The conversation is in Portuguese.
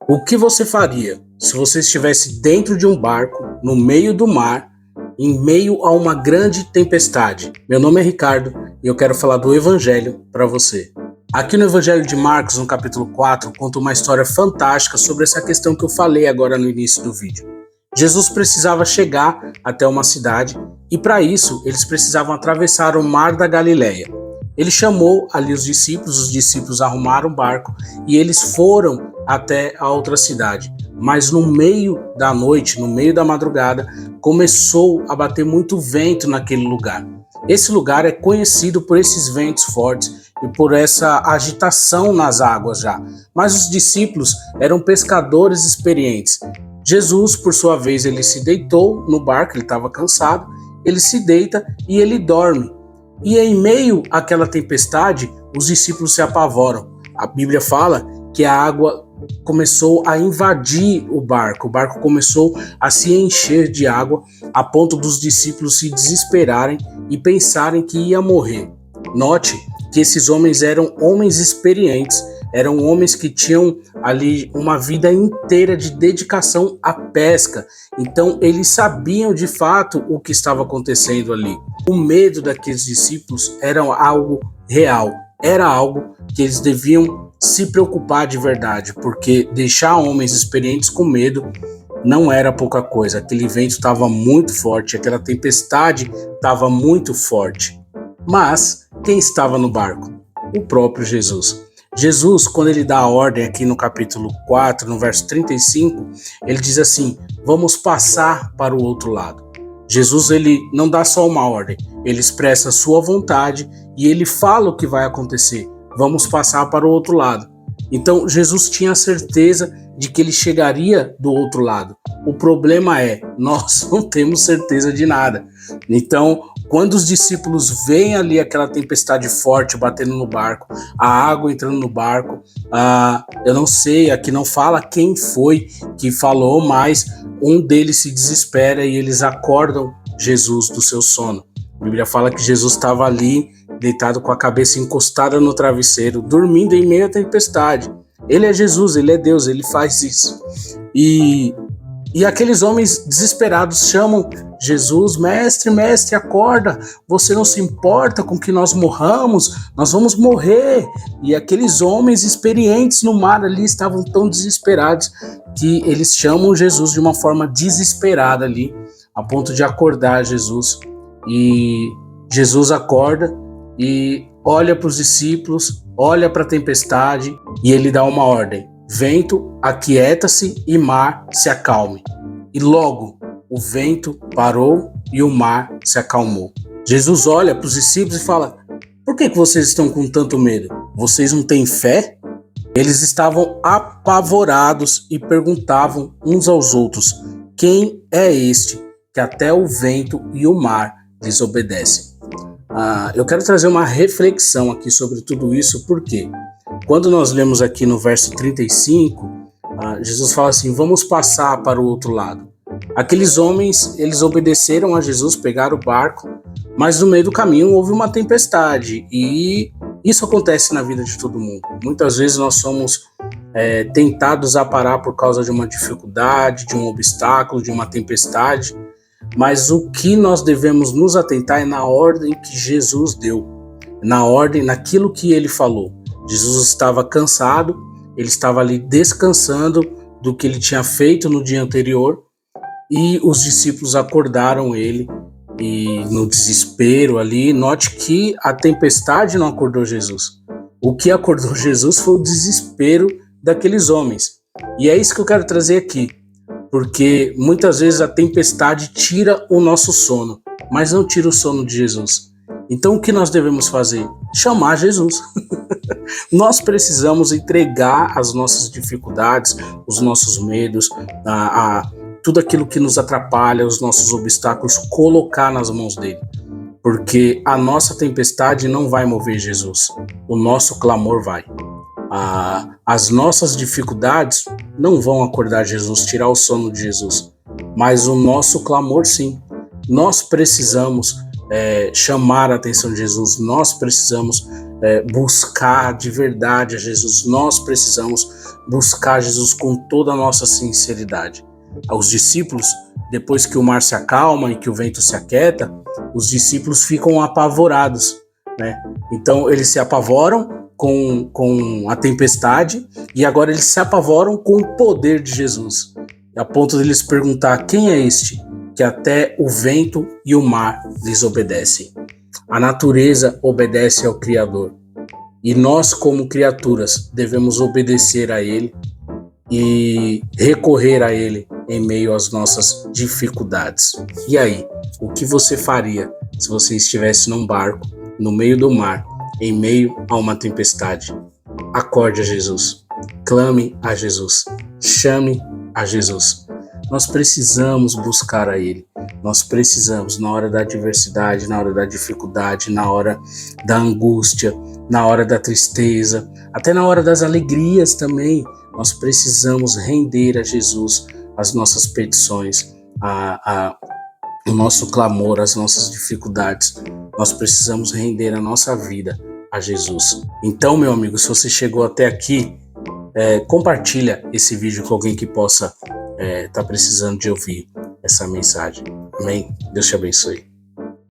O que você faria se você estivesse dentro de um barco, no meio do mar, em meio a uma grande tempestade? Meu nome é Ricardo e eu quero falar do Evangelho para você. Aqui no Evangelho de Marcos, no capítulo 4, conta uma história fantástica sobre essa questão que eu falei agora no início do vídeo. Jesus precisava chegar até uma cidade e para isso eles precisavam atravessar o mar da Galileia. Ele chamou ali os discípulos arrumaram o barco e eles foram até a outra cidade. Mas no meio da noite, no meio da madrugada, começou a bater muito vento naquele lugar. Esse lugar é conhecido por esses ventos fortes e por essa agitação nas águas já. Mas os discípulos eram pescadores experientes. Jesus, por sua vez, ele se deitou no barco, ele estava cansado, ele se deita e ele dorme. E em meio àquela tempestade, os discípulos se apavoram. A Bíblia fala que a água começou a invadir o barco começou a se encher de água a ponto dos discípulos se desesperarem e pensarem que ia morrer. Note que esses homens eram homens experientes, eram homens que tinham ali uma vida inteira de dedicação à pesca, então eles sabiam de fato o que estava acontecendo ali. O medo daqueles discípulos era algo real, era algo que eles deviam se preocupar de verdade, porque deixar homens experientes com medo não era pouca coisa. Aquele vento estava muito forte, aquela tempestade estava muito forte. Mas quem estava no barco? O próprio Jesus. Jesus, quando ele dá a ordem aqui no capítulo 4, no verso 35, ele diz assim: vamos passar para o outro lado. Jesus, ele não dá só uma ordem, ele expressa a sua vontade e ele fala o que vai acontecer. Vamos passar para o outro lado. Então, Jesus tinha certeza de que ele chegaria do outro lado. O problema é, nós não temos certeza de nada. Então, quando os discípulos veem ali aquela tempestade forte batendo no barco, a água entrando no barco, eu não sei, aqui não fala quem foi que falou, mas um deles se desespera e eles acordam Jesus do seu sono. A Bíblia fala que Jesus estava ali, deitado com a cabeça encostada no travesseiro, dormindo em meio à tempestade. Ele é Jesus, ele é Deus, ele faz isso. E aqueles homens desesperados chamam Jesus: mestre, mestre, acorda, você não se importa com que nós morramos, nós vamos morrer. E aqueles homens experientes no mar ali estavam tão desesperados que eles chamam Jesus de uma forma desesperada ali, a ponto de acordar Jesus. E Jesus acorda e olha para os discípulos, olha para a tempestade e ele dá uma ordem: vento, aquieta-se e mar, se acalme. E logo o vento parou e o mar se acalmou. Jesus olha para os discípulos e fala: por que vocês estão com tanto medo? Vocês não têm fé? Eles estavam apavorados e perguntavam uns aos outros: quem é este que até o vento e o mar lhes obedecem? Eu quero trazer uma reflexão aqui sobre tudo isso, porque quando nós lemos aqui no verso 35, Jesus fala assim: vamos passar para o outro lado. Aqueles homens, eles obedeceram a Jesus, pegaram o barco, mas no meio do caminho houve uma tempestade, e isso acontece na vida de todo mundo. Muitas vezes nós somos tentados a parar por causa de uma dificuldade, de um obstáculo, de uma tempestade, mas o que nós devemos nos atentar é na ordem que Jesus deu, na ordem, naquilo que ele falou. Jesus estava cansado, ele estava ali descansando do que ele tinha feito no dia anterior, e os discípulos acordaram ele, e no desespero ali, note que a tempestade não acordou Jesus. O que acordou Jesus foi o desespero daqueles homens. E é isso que eu quero trazer aqui, porque muitas vezes a tempestade tira o nosso sono, mas não tira o sono de Jesus. Então o que nós devemos fazer? Chamar Jesus. Nós precisamos entregar as nossas dificuldades, os nossos medos, tudo aquilo que nos atrapalha, os nossos obstáculos, colocar nas mãos dele. Porque a nossa tempestade não vai mover Jesus, o nosso clamor vai. As nossas dificuldades não vão acordar Jesus, tirar o sono de Jesus, mas o nosso clamor sim. Nós precisamos chamar a atenção de Jesus, nós precisamos buscar de verdade a Jesus. Nós precisamos buscar Jesus com toda a nossa sinceridade. Os discípulos, depois que o mar se acalma e que o vento se aquieta, os discípulos ficam apavorados, né? Então eles se apavoram com a tempestade e agora eles se apavoram com o poder de Jesus, a ponto de eles perguntar: quem é este que até o vento e o mar lhes obedecem? A natureza obedece ao Criador e nós, como criaturas, devemos obedecer a Ele e recorrer a Ele em meio às nossas dificuldades. E aí, o que você faria se você estivesse num barco, no meio do mar, em meio a uma tempestade? Acorde a Jesus, clame a Jesus, chame a Jesus. Nós precisamos buscar a Ele. Nós precisamos, na hora da adversidade, na hora da dificuldade, na hora da angústia, na hora da tristeza, até na hora das alegrias também, nós precisamos render a Jesus as nossas petições, o nosso clamor, as nossas dificuldades. Nós precisamos render a nossa vida a Jesus. Então, meu amigo, se você chegou até aqui, compartilha esse vídeo com alguém que possa estar precisando de ouvir essa mensagem. Amém? Deus te abençoe.